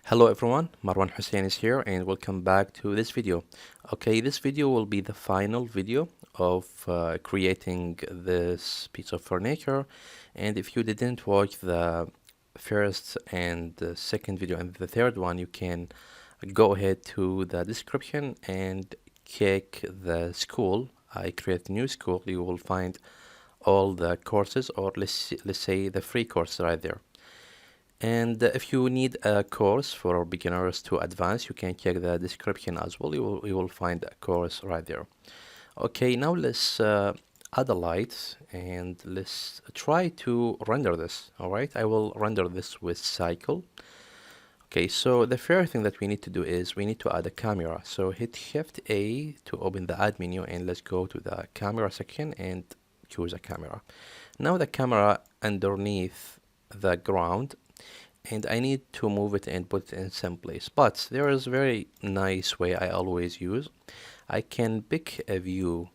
Hello everyone, Marwan Hussein is here and welcome back to this video. Okay, this video will be the final video of creating this piece of furniture, and if you didn't watch the first and the second video and the third one, you can go ahead to the description and check the school. I create a new school. You will find all the courses, or let's say the free course right there. And if you need a course for beginners to advanced, you can check the description as well. You will find a course right there. Okay, now let's add a light and let's try to render this. All right, I will render this with cycle. Okay, so the first thing that we need to do is we need to add a camera. So hit Shift A to open the add menu, and let's go to the camera section and choose a camera. Now the camera underneath the ground, and I need to move it and put it in some place. But there is a very nice way I always use. I can pick a view.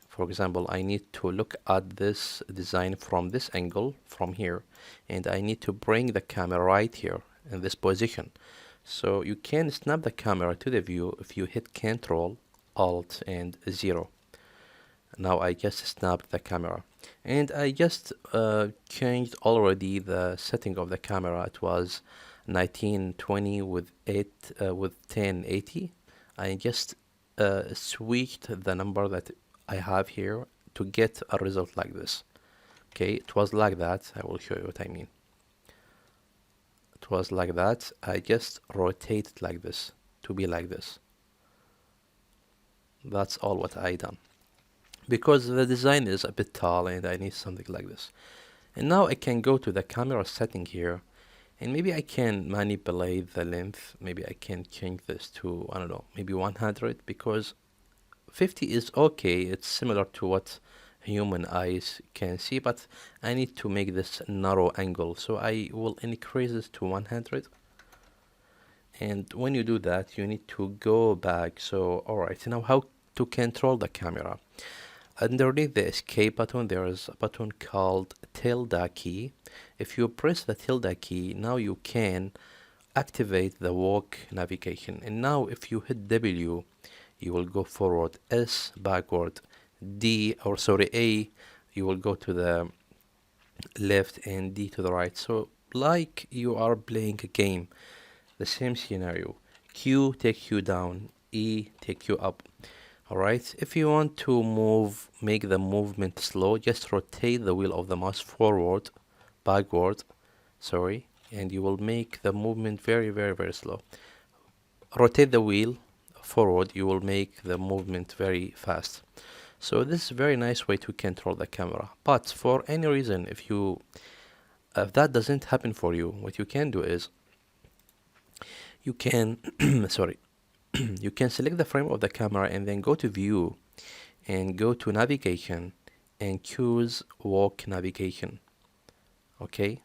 For example, I need to look at this design from this angle, from here, and I need to bring the camera right here in this position. So you can snap the camera to the view if you hit Ctrl, Alt, and 0. Now I just snapped the camera, and I just changed already the setting of the camera. It was 1920 with 1080. I just switched the number that I have here to get a result like this. Okay, it was like that. I will show you what I mean. It was like that. I just rotate it like this to be like this. That's all what I done, because the design is a bit tall and I need something like this. And now I can go to the camera setting here, and maybe I can manipulate the length. Maybe I can change this to, I don't know, maybe 100, because 50 is okay. It's similar to what human eyes can see, but I need to make this narrow angle. So I will increase this to 100. And when you do that, you need to go back. So, alright, now how to control the camera. Underneath the escape button, there is a button called tilde key. If you press the tilde key, now you can activate the walk navigation. And now if you hit W, you will go forward, S backward, A, you will go to the left, and D to the right. So like you are playing a game, the same scenario. Q take you down, E take you up. Alright, if you want to make the movement slow, just rotate the wheel of the mouse forward, backward, and you will make the movement very, very, very slow. Rotate the wheel forward, you will make the movement very fast. So this is a very nice way to control the camera. But for any reason, if that doesn't happen for you, what you can do is you can you can select the frame of the camera and then go to view and go to navigation and choose walk navigation. Okay,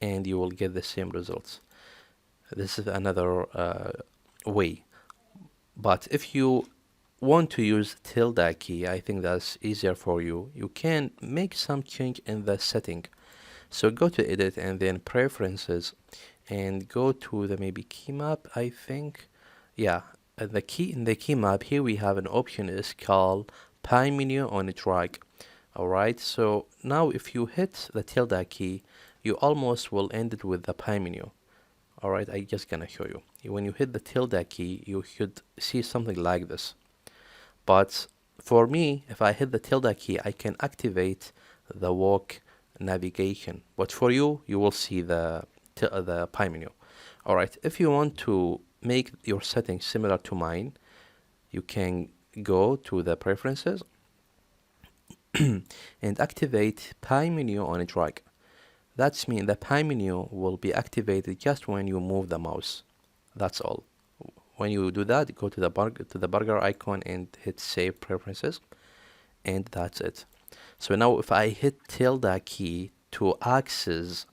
and you will get the same results. This is another way. But if you want to use tilde key, I think that's easier for you. You can make some change in the setting. So go to edit and then preferences and go to the maybe key map, I think. Yeah, in the key map here we have an option is called pie menu on a drag. Alright, so now if you hit the tilde key, you almost will end it with the pie menu. Alright, I just gonna show you. When you hit the tilde key, you should see something like this. But for me, if I hit the tilde key, I can activate the walk navigation. But for you, you will see the pie menu. Alright, if you want to make your settings similar to mine, you can go to the preferences and activate pie menu on a drag. That's mean the pie menu will be activated just when you move the mouse. That's all. When you do that, go to the burger icon and hit save preferences, and that's it. So now if I hit tilde key to access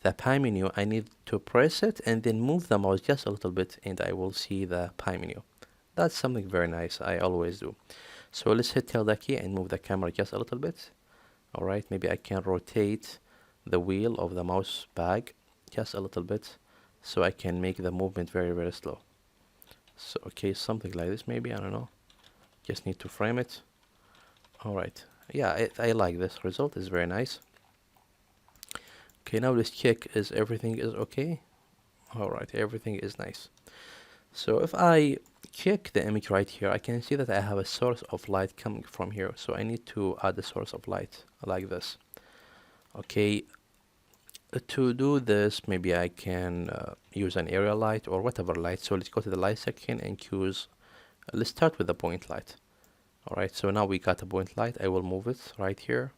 the pie menu, I need to press it and then move the mouse just a little bit, and I will see the pie menu. That's something very nice. I always do. So let's hit tilde key and move the camera just a little bit. Alright, maybe I can rotate the wheel of the mouse back just a little bit. so I can make the movement very, very slow. So, okay, something like this maybe, I don't know. Just need to frame it. Alright, yeah, I like this result, it's very nice. Okay, now let's check is everything is okay. Alright, everything is nice. So if I check the image right here, I can see that I have a source of light coming from here. So I need to add a source of light like this. Okay, to do this, maybe I can use an area light or whatever light. So let's go to the light section and choose, let's start with the point light. Alright, so now we got a point light. I will move it right here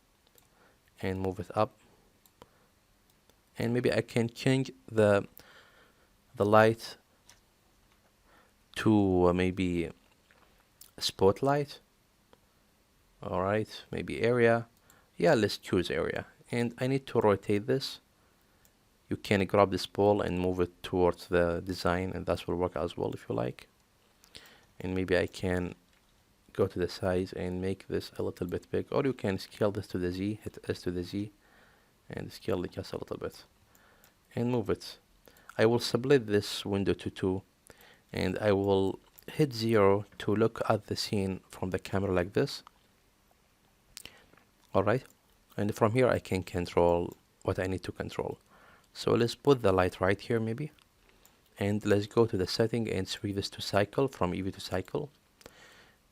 and move it up. And maybe I can change the light to maybe spotlight. Alright, maybe area. Yeah, let's choose area. And I need to rotate this. You can grab this ball and move it towards the design, and that will work as well if you like. And maybe I can go to the size and make this a little bit big, or you can scale this to the Z, hit S to the Z and scale it just a little bit and move it. I will split this window to 2 and I will hit 0 to look at the scene from the camera like this. Alright, and from here I can control what I need to control. So let's put the light right here maybe, and let's go to the setting and switch this to cycle, from Eevee to cycle.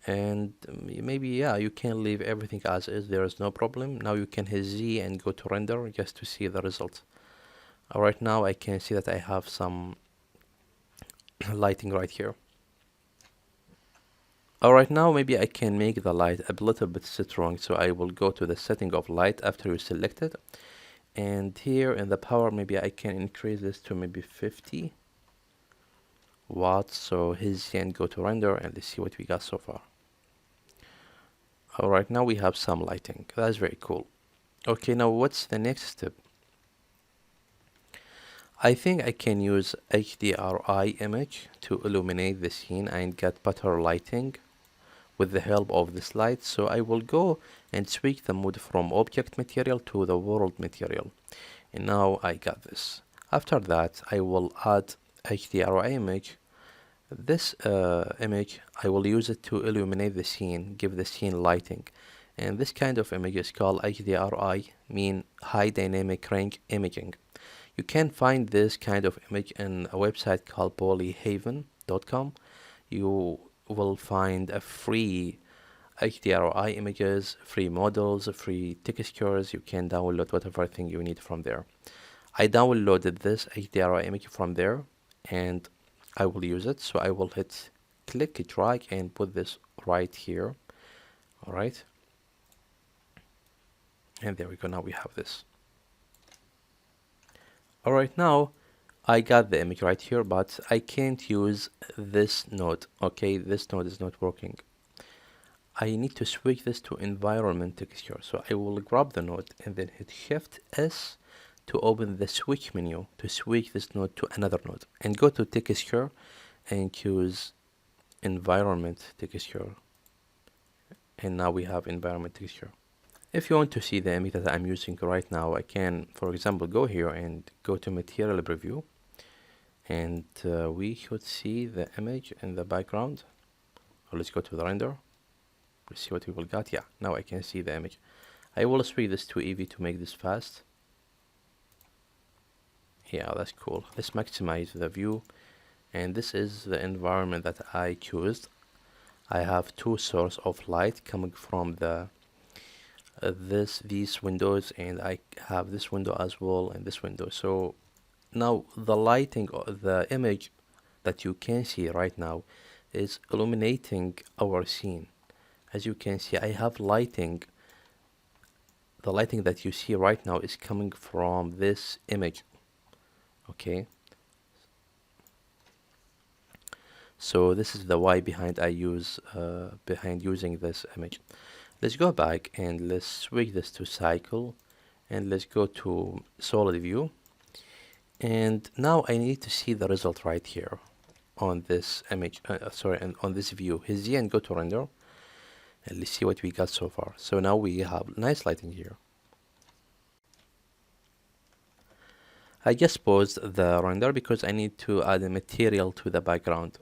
And maybe, yeah, you can leave everything as is, there is no problem. Now you can hit Z and go to render just to see the result. Alright, now I can see that I have some lighting right here. Alright, now maybe I can make the light a little bit strong, so I will go to the setting of light after you select it, and here in the power maybe I can increase this to maybe 50 watts. So his and go to render and let's see what we got so far. Alright, now we have some lighting. That's very cool. Okay, now what's the next step? I think I can use HDR Image to illuminate the scene and get better lighting with the help of this light. So I will go and switch the mode from object material to the world material. And now I got this. After that, I will add HDR Image. This image, I will use it to illuminate the scene, give the scene lighting. And this kind of image is called HDRI, mean High Dynamic Range Imaging. You can find this kind of image in a website called polyhaven.com. You will find a free HDRI images, free models, free textures. You can download whatever thing you need from there. I downloaded this HDRI image from there and I will use it. So I will hit click, drag and put this right here. Alright. And there we go. Now we have this. Alright, now I got the image right here, but I can't use this node. Okay, this node is not working. I need to switch this to environment texture. So I will grab the node and then hit Shift S to open the switch menu to switch this node to another node, and go to texture and choose environment texture. And now we have environment texture. If you want to see the image that I'm using right now, I can, for example, go here and go to material preview, and we should see the image in the background. Or let's go to the render. Let's see what we will got. Yeah, now I can see the image. I will switch this to Eevee to make this fast. Yeah, that's cool. Let's maximize the view, and this is the environment that I chose. I have two sources of light coming from the these windows, and I have this window as well and this window. So now the lighting of the image that you can see right now is illuminating our scene. As you can see, I have lighting. The lighting that you see right now is coming from this image. Okay, so this is the why behind behind using this image. Let's go back and let's switch this to cycle, and let's go to solid view, and now I need to see the result right here on this image, and on this view. Hit Z and go to render, and let's see what we got so far. So now we have nice lighting here. I just paused the render because I need to add a material to the background.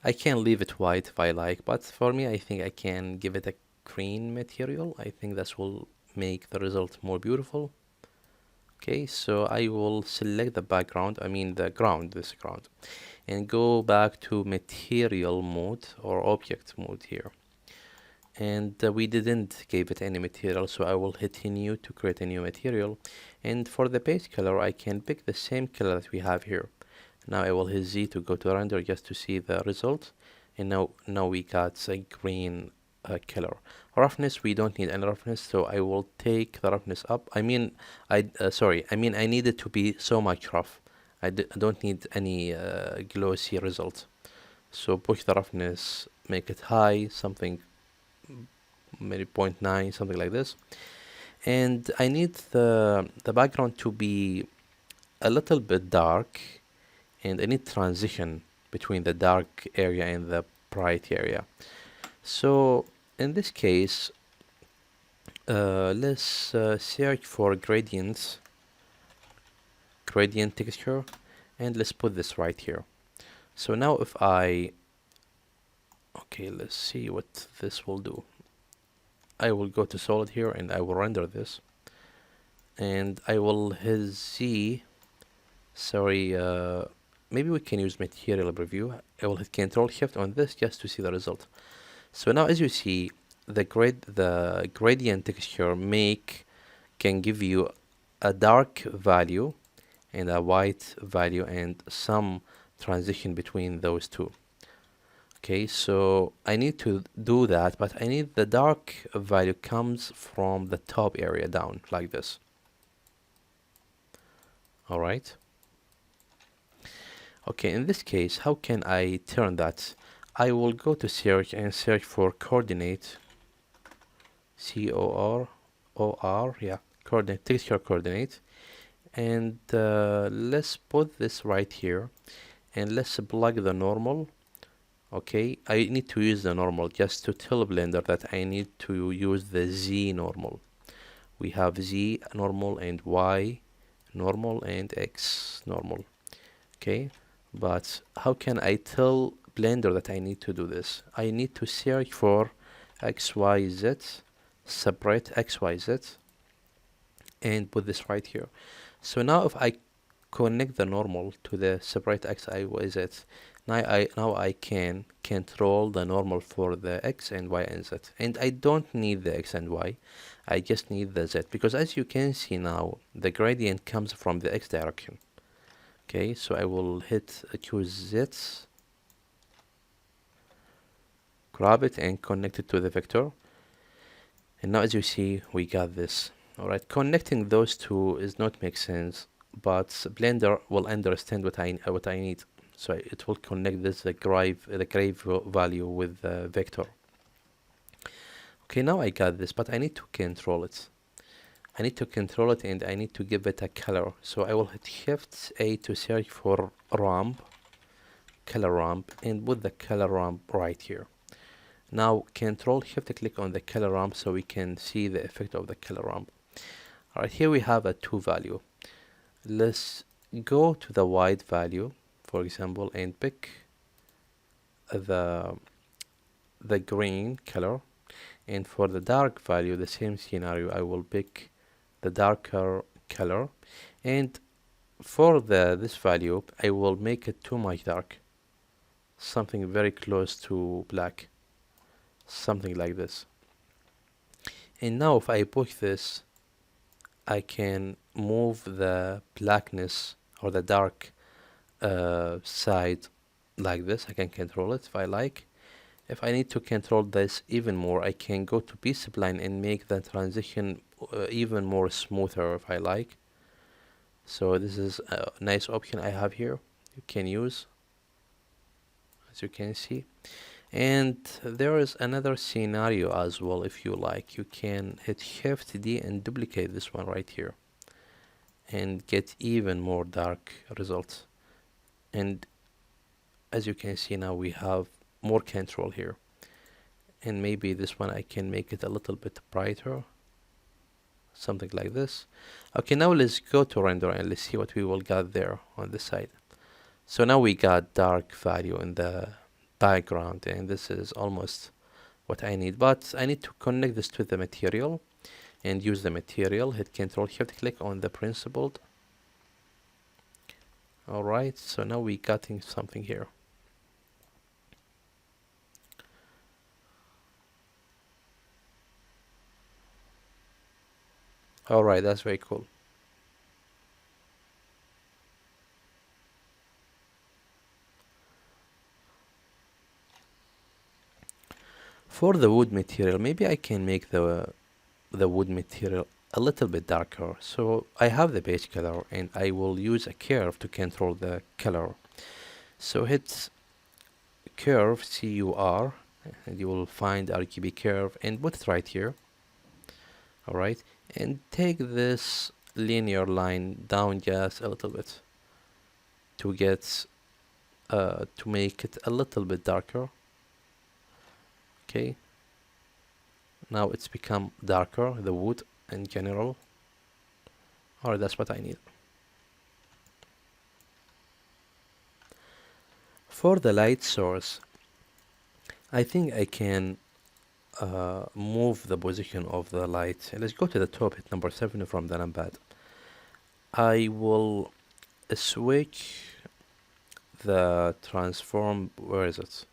I can leave it white if I like, but for me, I think I can give it a green material. I think this will make the result more beautiful. Okay, so I will select the background, I mean the ground, this ground, and go back to material mode or object mode here. And we didn't give it any material, so I will hit new to create a new material. And for the base color, I can pick the same color that we have here. Now I will hit Z to go to render just to see the result. And now we got a green color. Roughness, we don't need any roughness, so I will take the roughness up. I mean, I need it to be so much rough. I don't need any glossy result. So push the roughness, make it high, something maybe 0.9, something like this. And I need the background to be a little bit dark, and I need transition between the dark area and the bright area. So in this case, let's search for gradient texture, and let's put this right here. So now if okay, let's see what this will do. I will go to solid here and I will render this, and I will hit Z. Sorry, maybe we can use material preview. I will hit Control Shift on this just to see the result. So now as you see, the gradient texture can give you a dark value and a white value and some transition between those two. Okay, so I need to do that, but I need the dark value comes from the top area down like this. All right. Okay, in this case, how can I turn that? I will go to search and search for coordinate, C-O-R-O-R, yeah, coordinate, texture coordinate. And let's put this right here, and let's plug the normal. Okay, I need to use the normal just to tell Blender that I need to use the Z normal. We have Z normal and Y normal and X normal. Okay, but how can I tell Blender that I need to do this? I need to search for XYZ, separate XYZ, and put this right here. So now if I connect the normal to the separate XYZ, now I can control the normal for the X and Y and Z. And I don't need the X and Y, I just need the Z, because as you can see now, the gradient comes from the X direction. Okay, so I will choose Z, grab it and connect it to the vector. And now as you see, we got this. Alright, connecting those two is not make sense, but Blender will understand what I need. So it will connect this the grave value with the vector. Okay, now I got this, but I need to control it. I need to control it and I need to give it a color. So I will hit Shift A to search for ramp, color ramp, and put the color ramp right here. Now Control Shift click on the color ramp so we can see the effect of the color ramp. Alright, here we have a 2 value. Let's go to the white value, for example, and pick the green color. And for the dark value, the same scenario, I will pick the darker color. And for this value, I will make it too much dark, something very close to black, something like this. And now if I push this, I can move the blackness or the dark side like this. I can control it if I like. If I need to control this even more, I can go to B-spline and make the transition even more smoother if I like. So this is a nice option I have here you can use, as you can see. And there is another scenario as well. If you like, you can hit Shift D and duplicate this one right here and get even more dark results. And as you can see now, we have more control here. And maybe this one I can make it a little bit brighter, something like this. Okay, now let's go to render and let's see what we will get there on this side. So now we got dark value in the background, and this is almost what I need, but I need to connect this to the material and use the material. Hit Control Shift click on the principled. Alright, so now we getting something here. Alright, that's very cool. For the wood material, maybe I can make the wood material a little bit darker. So I have the base color and I will use a curve to control the color. So hit curve CUR and you will find RGB curve and put it right here. Alright, and take this linear line down just a little bit to get to make it a little bit darker. Okay, now it's become darker, the wood in general. Alright, that's what I need. For the light source, I think I can move the position of the light. Let's go to the top, hit number 7 from the numpad. I will switch the transform. Where is it?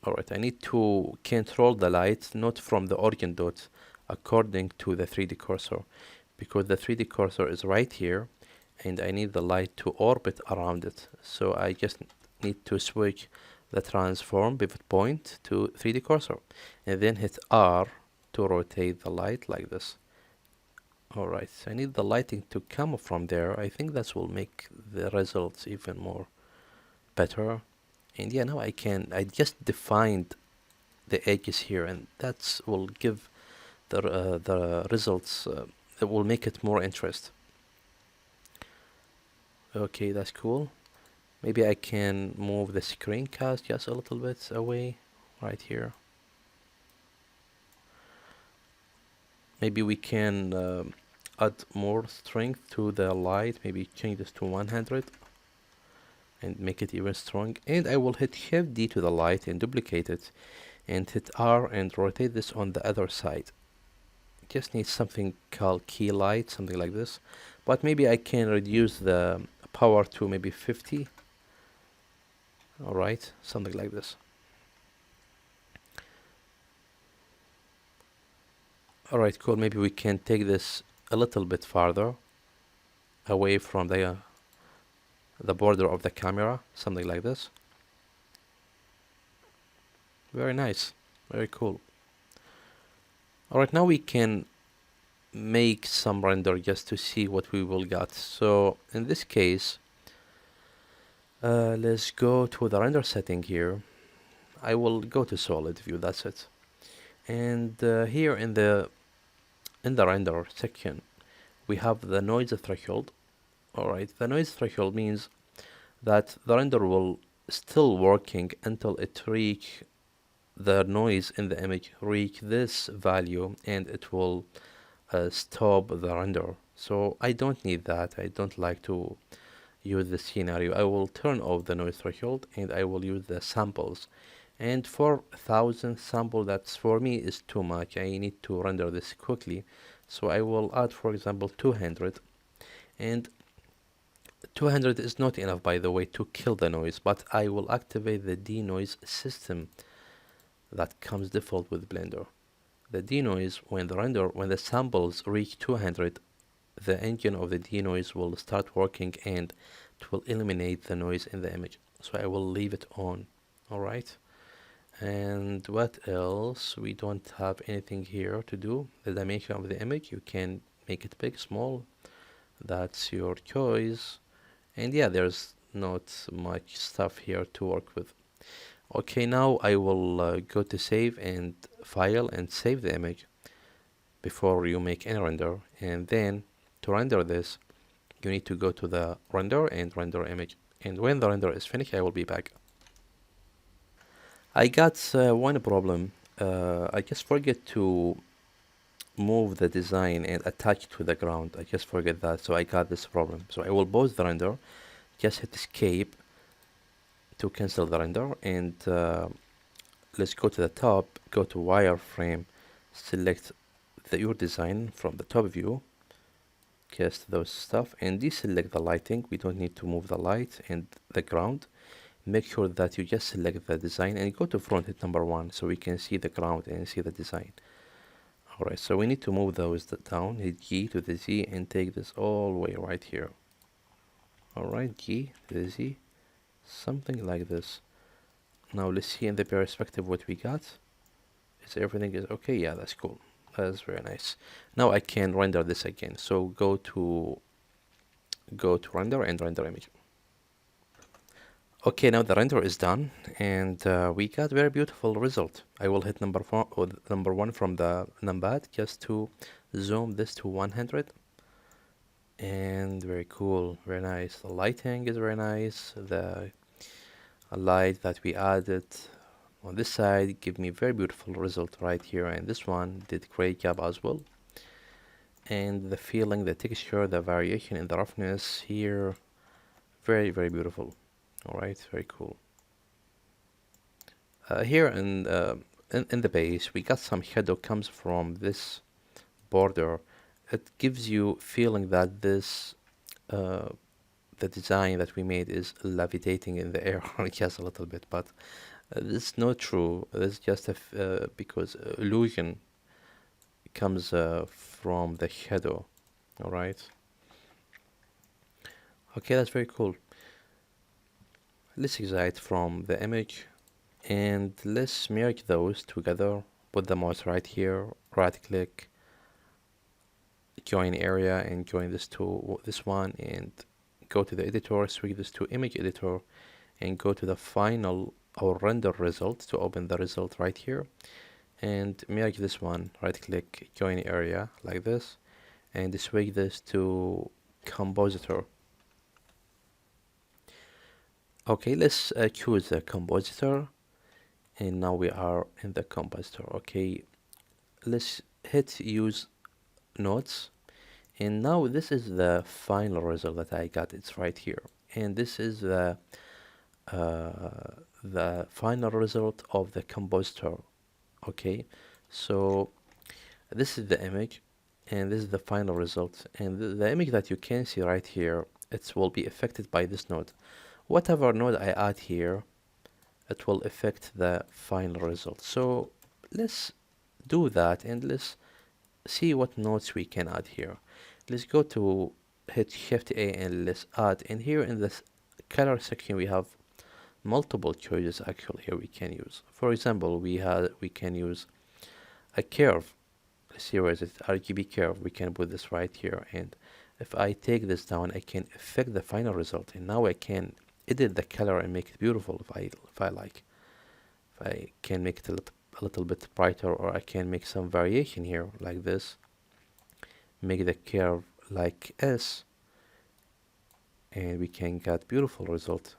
Alright, I need to control the light not from the origin dot according to the 3D cursor, because the 3D cursor is right here and I need the light to orbit around it. So I just need to switch the transform pivot point to 3D cursor and then hit R to rotate the light like this. Alright, so I need the lighting to come from there. I think that will make the results even more better. And yeah, now I just defined the edges here, and that will give the results, it will make it more interest. Okay, that's cool. Maybe I can move the screencast just a little bit away, right here. Maybe we can add more strength to the light, maybe change this to 100. And make it even strong, and I will hit Shift D to the light and duplicate it and hit R and rotate this on the other side. Just need something called key light, something like this, but maybe I can reduce the power to maybe 50. Alright, something like this. Alright, cool. Maybe we can take this a little bit farther away from the border of the camera, something like this. Very nice, very cool. Alright, now we can make some render just to see what we will get. So in this case, let's go to the render setting here. I will go to solid view, that's it. And here in the render section, we have the noise threshold. Alright, the noise threshold means that the render will still working until it reach the noise in the image reach this value, and it will stop the render. So I don't need that. I don't like to use this scenario. I will turn off the noise threshold and I will use the samples. And for 1000 sample, that's for me is too much. I need to render this quickly. So I will add, for example, 200. And 200 is not enough, by the way, to kill the noise, but I will activate the denoise system that comes default with Blender. The denoise, when the samples reach 200, the engine of the denoise will start working and it will eliminate the noise in the image. So I will leave it on. Alright. And what else? We don't have anything here to do. The dimension of the image, you can make it big, small. That's your choice. And yeah, there's not much stuff here to work with. Okay, now I will go to save and file and save the image before you make any render. And then to render this, you need to go to the render and render image. And when the render is finished, I will be back. I got one problem. I just forget to move the design and attach it to the ground. I just forget that, so I got this problem. So I will pause the render, just hit escape to cancel the render, and let's go to the top, go to wireframe, select your design from the top view, cast those stuff, and deselect the lighting. We don't need to move the light and the ground. Make sure that you just select the design and go to front, hit number 1, so we can see the ground and see the design. Alright, so we need to move those down, hit G to the Z and take this all the way right here. Alright, G to the Z, something like this. Now let's see in the perspective what we got. Is everything is okay? Yeah, that's cool. That's very nice. Now I can render this again. So go to render and render image. Okay, now the render is done, and we got very beautiful result. I will hit number 4 or number 1 from the numpad just to zoom this to 100. And very cool, very nice. The lighting is very nice. The light that we added on this side give me very beautiful result right here, and this one did great job as well. And the feeling, the texture, the variation in the roughness here, very, very beautiful. Alright, very cool. Here in the base, we got some shadow comes from this border. It gives you feeling that this the design that we made is levitating in the air just a little bit, but this is not true. This is just because illusion comes from the shadow. Alright. Okay, that's very cool. Let's exit from the image and let's merge those together. Put the mouse right here, right click, join area, and join this to this one, and go to the editor, switch this to image editor, and go to the final or render result to open the result right here, and merge this one, right click, join area like this, and switch this to compositor. Okay, let's choose the compositor, and now we are in the compositor. Okay, let's hit use nodes, and now this is the final result that I got. It's right here, and this is the final result of the compositor. Okay, so this is the image, and this is the final result, and the image that you can see right here, it will be affected by this node. Whatever node I add here, it will affect the final result. So let's do that, and let's see what nodes we can add here. Let's go to hit Shift A and let's add. And here in this color section we have multiple choices actually here we can use. For example, we can use a curve. Let's see, where is it? RGB curve. We can put this right here, and if I take this down, I can affect the final result, and now I can edit the color and make it beautiful if I like. If I can make it a little bit brighter, or I can make some variation here like this, make the curve like S, and we can get beautiful result.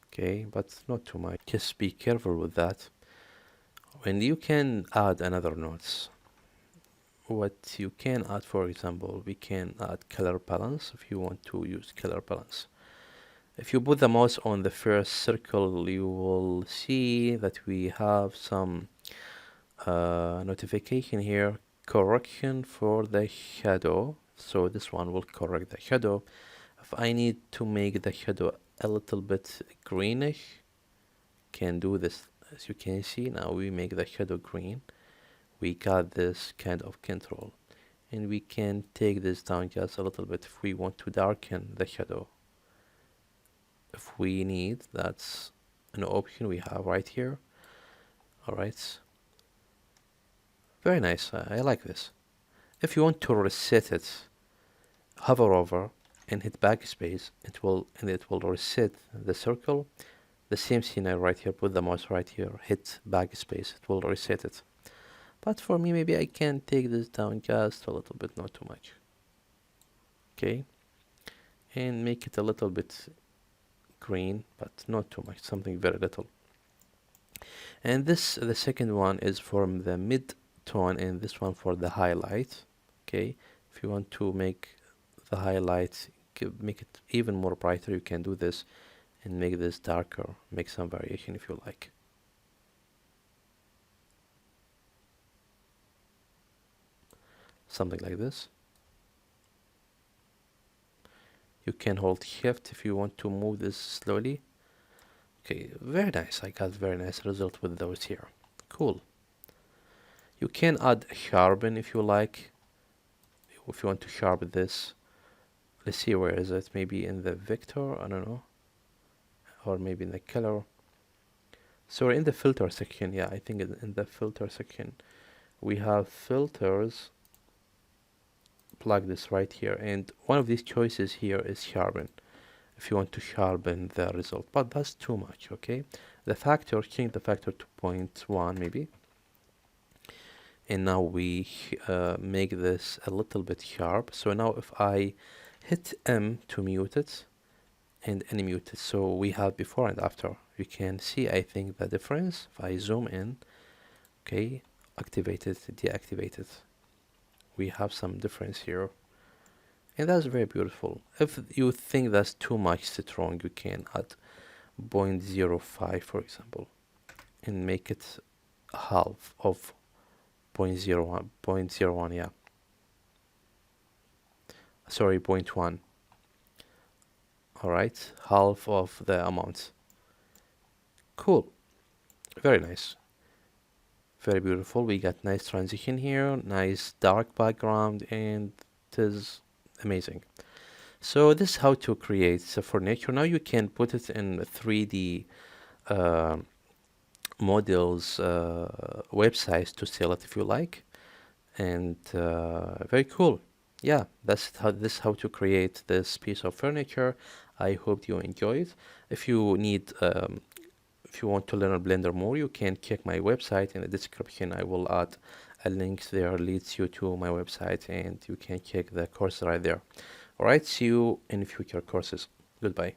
Okay, but not too much. Just be careful with that. When you can add another nodes, what you can add, for example, we can add color balance if you want to use color balance. If you put the mouse on the first circle, you will see that we have some notification here, correction for the shadow. So this one will correct the shadow. If I need to make the shadow a little bit greenish, can do this. As you can see, now we make the shadow green. We got this kind of control, and we can take this down just a little bit if we want to darken the shadow. If we need, that's an option we have right here. Alright, very nice. I like this. If you want to reset it, hover over and hit backspace. It will reset the circle. The same scenario right here. Put the mouse right here, hit backspace. It will reset it. But for me, maybe I can take this down just a little bit, not too much. Okay, and make it a little bit green, but not too much, something very little. And this, the second one, is from the mid tone and this one for the highlight. Okay, if you want to make the highlights, make it even more brighter, you can do this and make this darker, make some variation if you like. Something like this. You can hold shift if you want to move this slowly. Okay, very nice. I got very nice result with those here. Cool. You can add sharpen if you like. If you want to sharpen this, let's see, where is it? Maybe in the vector, I don't know, or maybe in the color. So we're in the filter section. Yeah, I think in the filter section we have filters. Plug this right here, and one of these choices here is sharpen. If you want to sharpen the result, but that's too much. Okay, the factor, change the factor to 0.1 maybe, and now we make this a little bit sharp. So now if I hit M to mute it and unmute it, so we have before and after. You can see, I think, the difference. If I zoom in, okay, activate it, deactivate it, we have some difference here, and that's very beautiful. If you think that's too much strong, you can add 0.05 for example and make it half of 0.01, 0.01, yeah, sorry, 0.1. all right, half of the amount. Cool, very nice, very beautiful. We got nice transition here, nice dark background, and it is amazing. So this is how to create furniture. Now you can put it in 3D uh, models websites to sell it if you like, and very cool. Yeah, that's how to create this piece of furniture. I hope you enjoy it. If you need if you want to learn Blender more, you can check my website. In the description I will add a link there, leads you to my website, and you can check the course right there. Alright, see you in future courses. Goodbye.